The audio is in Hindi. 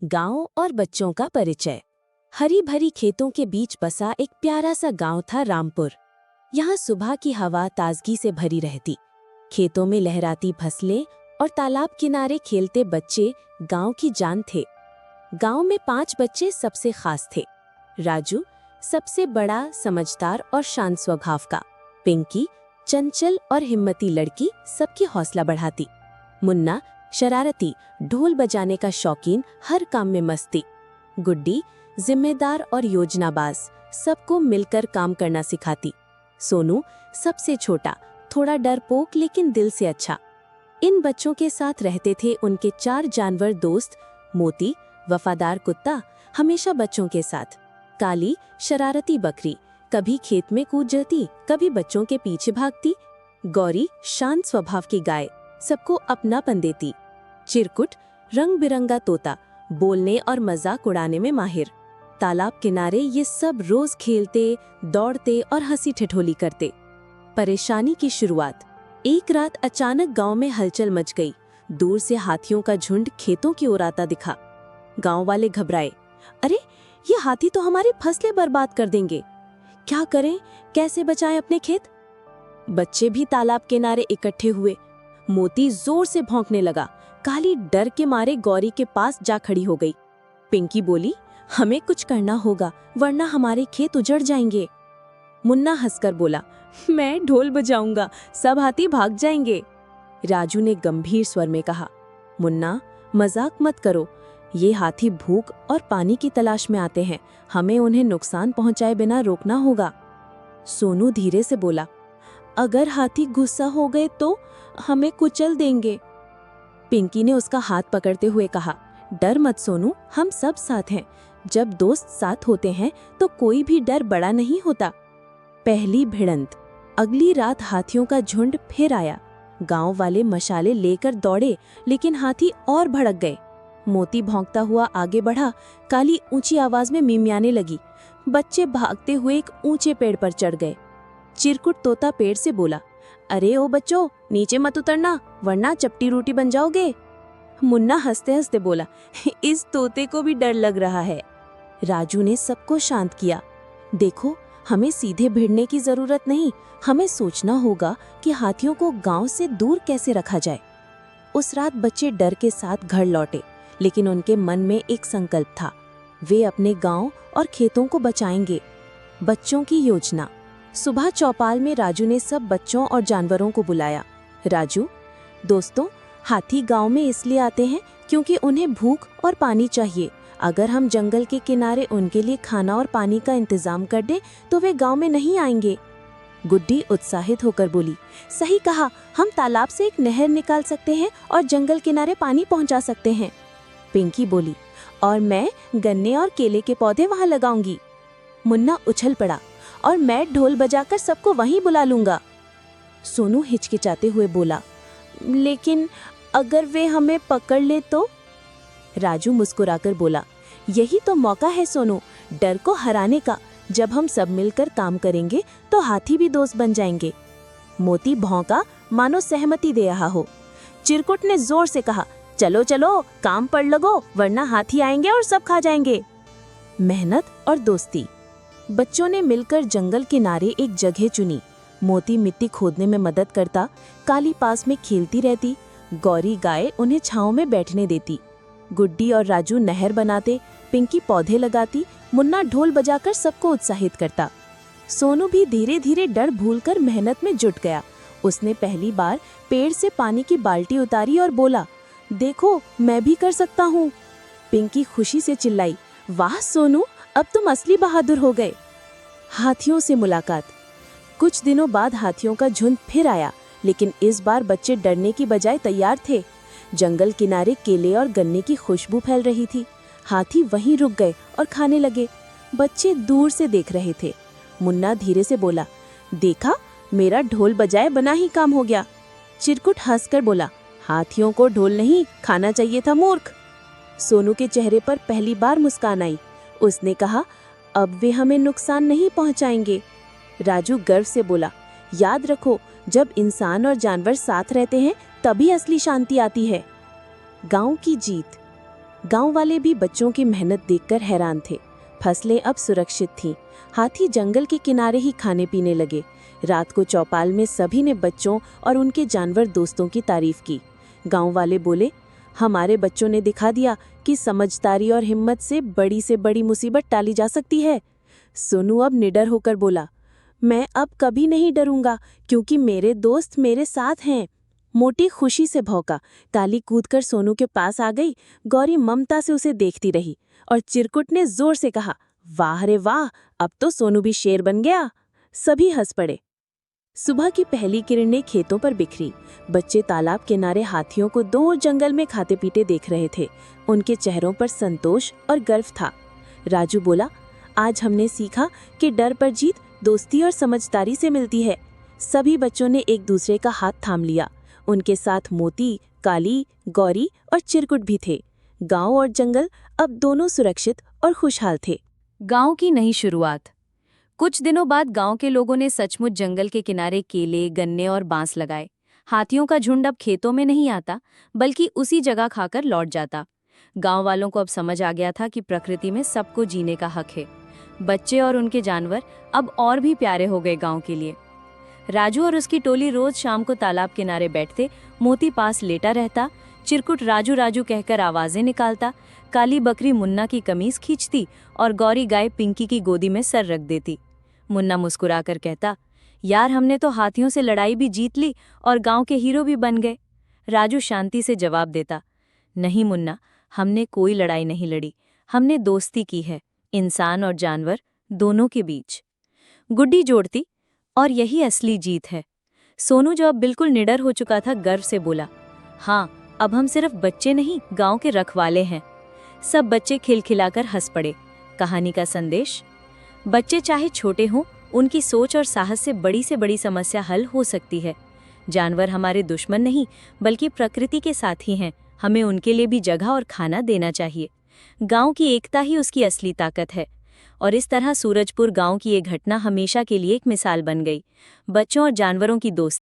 गांव और बच्चों का परिचय। हरी भरी खेतों के बीच बसा एक प्यारा सा गांव था रामपुर। यहाँ सुबह की हवा ताजगी से भरी रहती, खेतों में लहराती फसलें और तालाब किनारे खेलते बच्चे गांव की जान थे। गांव में 5 बच्चे सबसे खास थे। राजू सबसे बड़ा, समझदार और शांत स्वभाव का। पिंकी चंचल और हिम्मती लड़की, सबकी हौसला बढ़ाती। मुन्ना शरारती, ढोल बजाने का शौकीन, हर काम में मस्ती। गुड्डी जिम्मेदार और योजनाबाज, सबको मिलकर काम करना सिखाती। सोनू सबसे छोटा, थोड़ा डरपोक लेकिन दिल से अच्छा। इन बच्चों के साथ रहते थे उनके 4 जानवर दोस्त। मोती वफादार कुत्ता, हमेशा बच्चों के साथ। काली शरारती बकरी, कभी खेत में कूद जाती, कभी बच्चों के पीछे भागती। गौरी शांत स्वभाव की गाय, सबको अपनापन देती। चिरकुट रंग बिरंगा तोता, बोलने और मजाक उड़ाने में माहिर। तालाब किनारे ये सब रोज खेलते, दौड़ते और हंसी ठिठोली करते। परेशानी की शुरुआत। एक रात अचानक गांव में हलचल मच गई। दूर से हाथियों का झुंड खेतों की ओर आता दिखा। गांव वाले घबराए। अरे, ये हाथी तो हमारी फसलें बर्बाद कर देंगे। क्या करें, कैसे बचाएं अपने खेत? बच्चे भी तालाब किनारे इकट्ठे हुए। मोती जोर से भौंकने लगा। काली डर के मारे गौरी के पास जा खड़ी हो गई। पिंकी बोली, हमें कुछ करना होगा वरना हमारे खेत उजड़ जाएंगे। मुन्ना हंसकर बोला, मैं ढोल बजाऊंगा, सब हाथी भाग जाएंगे। राजू ने गंभीर स्वर में कहा, मुन्ना मजाक मत करो, ये हाथी भूख और पानी की तलाश में आते हैं, हमें उन्हें नुकसान पहुंचाए बिना रोकना होगा। सोनू धीरे से बोला, अगर हाथी गुस्सा हो गए तो हमें कुचल देंगे। पिंकी ने उसका हाथ पकड़ते हुए कहा, डर मत सोनू, हम सब साथ हैं। जब दोस्त साथ होते हैं तो कोई भी डर बड़ा नहीं होता। पहली भिड़ंत। अगली रात हाथियों का झुंड फिर आया। गांव वाले मशाले लेकर दौड़े, लेकिन हाथी और भड़क गए। मोती भौंकता हुआ आगे बढ़ा। काली ऊंची आवाज में मिमियाने लगी। बच्चे भागते हुए एक ऊंचे पेड़ पर चढ़ गए। चिरकुट तोता पेड़ से बोला, अरे ओ बच्चों, नीचे मत उतरना वरना चपटी रोटी बन जाओगे। मुन्ना हंसते हंसते बोला, इस तोते को भी डर लग रहा है। राजू ने सबको शांत किया। देखो, हमें सीधे भिड़ने की जरूरत नहीं, हमें सोचना होगा कि हाथियों को गांव से दूर कैसे रखा जाए। उस रात बच्चे डर के साथ घर लौटे, लेकिन उनके मन में एक संकल्प था, वे अपने गांव और खेतों को बचाएंगे। बच्चों की योजना। सुबह चौपाल में राजू ने सब बच्चों और जानवरों को बुलाया। राजू, दोस्तों, हाथी गांव में इसलिए आते हैं क्योंकि उन्हें भूख और पानी चाहिए। अगर हम जंगल के किनारे उनके लिए खाना और पानी का इंतजाम कर दें तो वे गांव में नहीं आएंगे। गुड्डी उत्साहित होकर बोली, सही कहा, हम तालाब से एक नहर निकाल सकते हैं और जंगल किनारे पानी पहुंचा सकते हैं। पिंकी बोली, और मैं गन्ने और केले के पौधे वहां लगाऊंगी। मुन्ना उछल पड़ा, और मैं ढोल बजाकर सबको वहीं बुला लूंगा। सोनू हिचकिचाते हुए बोला, लेकिन अगर वे हमें पकड़ ले तो? राजू मुस्कुराकर बोला, यही तो मौका है सोनू, डर को हराने का। जब हम सब मिलकर काम करेंगे तो हाथी भी दोस्त बन जाएंगे। मोती भौंका, मानो सहमति दे रहा हो। चिरकुट ने जोर से कहा, चलो चलो, काम पर लगो वरना हाथी आएंगे और सब खा जाएंगे। मेहनत और दोस्ती। बच्चों ने मिलकर जंगल किनारे एक जगह चुनी। मोती मिट्टी खोदने में मदद करता, काली पास में खेलती रहती, गौरी गाय उन्हें छांव में बैठने देती। गुड्डी और राजू नहर बनाते, पिंकी पौधे लगाती, मुन्ना ढोल बजाकर सबको उत्साहित करता। सोनू भी धीरे धीरे डर भूलकर मेहनत में जुट गया। उसने पहली बार पेड़ से पानी की बाल्टी उतारी और बोला, देखो, मैं भी कर सकता हूँ। पिंकी खुशी से चिल्लाई, वाह सोनू, अब तुम असली बहादुर हो गए। हाथियों से मुलाकात। कुछ दिनों बाद हाथियों का झुंड फिर आया, लेकिन इस बार बच्चे डरने की बजाय तैयार थे। जंगल किनारे केले और गन्ने की खुशबू फैल रही थी। हाथी वहीं रुक गए और खाने लगे। बच्चे दूर से देख रहे थे। मुन्ना धीरे से बोला, देखा, मेरा ढोल बजाए बना ही काम हो गया। चिरकुट हंसकर बोला, हाथियों को ढोल नहीं खाना चाहिए था, मूर्ख। सोनू के चेहरे पर पहली बार मुस्कान आई। उसने कहा, अब वे हमें नुकसान नहीं पहुंचाएंगे। राजू गर्व से बोला, याद रखो, जब इंसान और जानवर साथ रहते हैं तभी असली शांति आती है। गांव की जीत। गांव वाले भी बच्चों की मेहनत देखकर हैरान थे। फसलें अब सुरक्षित थीं। हाथी जंगल के किनारे ही खाने पीने लगे। रात को चौपाल में सभी ने बच्चों और उनके जानवर दोस्तों की तारीफ की। गांव वाले बोले, हमारे बच्चों ने दिखा दिया कि समझदारी और हिम्मत से बड़ी मुसीबत टाली जा सकती है। सोनू अब निडर होकर बोला, मैं अब कभी नहीं डरूंगा क्योंकि मेरे दोस्त मेरे साथ हैं। मोटी खुशी से भौंका। काली कूदकर सोनू के पास आ गई। गौरी ममता से उसे देखती रही और चिरकुट ने जोर से कहा, वाह रे वाह, अब तो सोनू भी शेर बन गया। सभी हंस पड़े। सुबह की पहली किरणें खेतों पर बिखरी। बच्चे तालाब किनारे हाथियों को दूर जंगल में खाते पीते देख रहे थे। उनके चेहरों पर संतोष और गर्व था। राजू बोला, आज हमने सीखा कि डर पर जीत दोस्ती और समझदारी से मिलती है। सभी बच्चों ने एक दूसरे का हाथ थाम लिया। उनके साथ मोती, काली, गौरी और चिरकुट भी थे। गांव और जंगल अब दोनों सुरक्षित और खुशहाल थे। गांव की नई शुरुआत। कुछ दिनों बाद गांव के लोगों ने सचमुच जंगल के किनारे केले, गन्ने और बांस लगाए। हाथियों का झुंड अब खेतों में नहीं आता, बल्कि उसी जगह खाकर लौट जाता। गांव वालों को अब समझ आ गया था कि प्रकृति में सबको जीने का हक है। बच्चे और उनके जानवर अब और भी प्यारे हो गए गांव के लिए। राजू और उसकी टोली रोज शाम को तालाब किनारे बैठते। मोती पास लेटा रहता। चिरकुट राजू राजू कहकर आवाजें निकालता। काली बकरी मुन्ना की कमीज खींचती और गौरी गाय पिंकी की गोदी में सर रख देती। मुन्ना मुस्कुराकर कहता, यार हमने तो हाथियों से लड़ाई भी जीत ली और गांव के हीरो भी बन गए। राजू शांति से जवाब देता, नहीं मुन्ना, हमने कोई लड़ाई नहीं लड़ी, हमने दोस्ती की है, इंसान और जानवर दोनों के बीच। गुड्डी जोड़ती, और यही असली जीत है। सोनू जो अब बिल्कुल निडर हो चुका था, गर्व से बोला, हाँ, अब हम सिर्फ बच्चे नहीं, गांव के रखवाले हैं। सब बच्चे खिलखिलाकर हंस पड़े। कहानी का संदेश, बच्चे चाहे छोटे हों, उनकी सोच और साहस से बड़ी समस्या हल हो सकती है। जानवर हमारे दुश्मन नहीं, बल्कि प्रकृति के साथी हैं। हमें उनके लिए भी जगह और खाना देना चाहिए। गांव की एकता ही उसकी असली ताकत है। और इस तरह सूरजपुर गांव की ये घटना हमेशा के लिए एक मिसाल बन गई। बच्चों और जानवरों की दोस्ती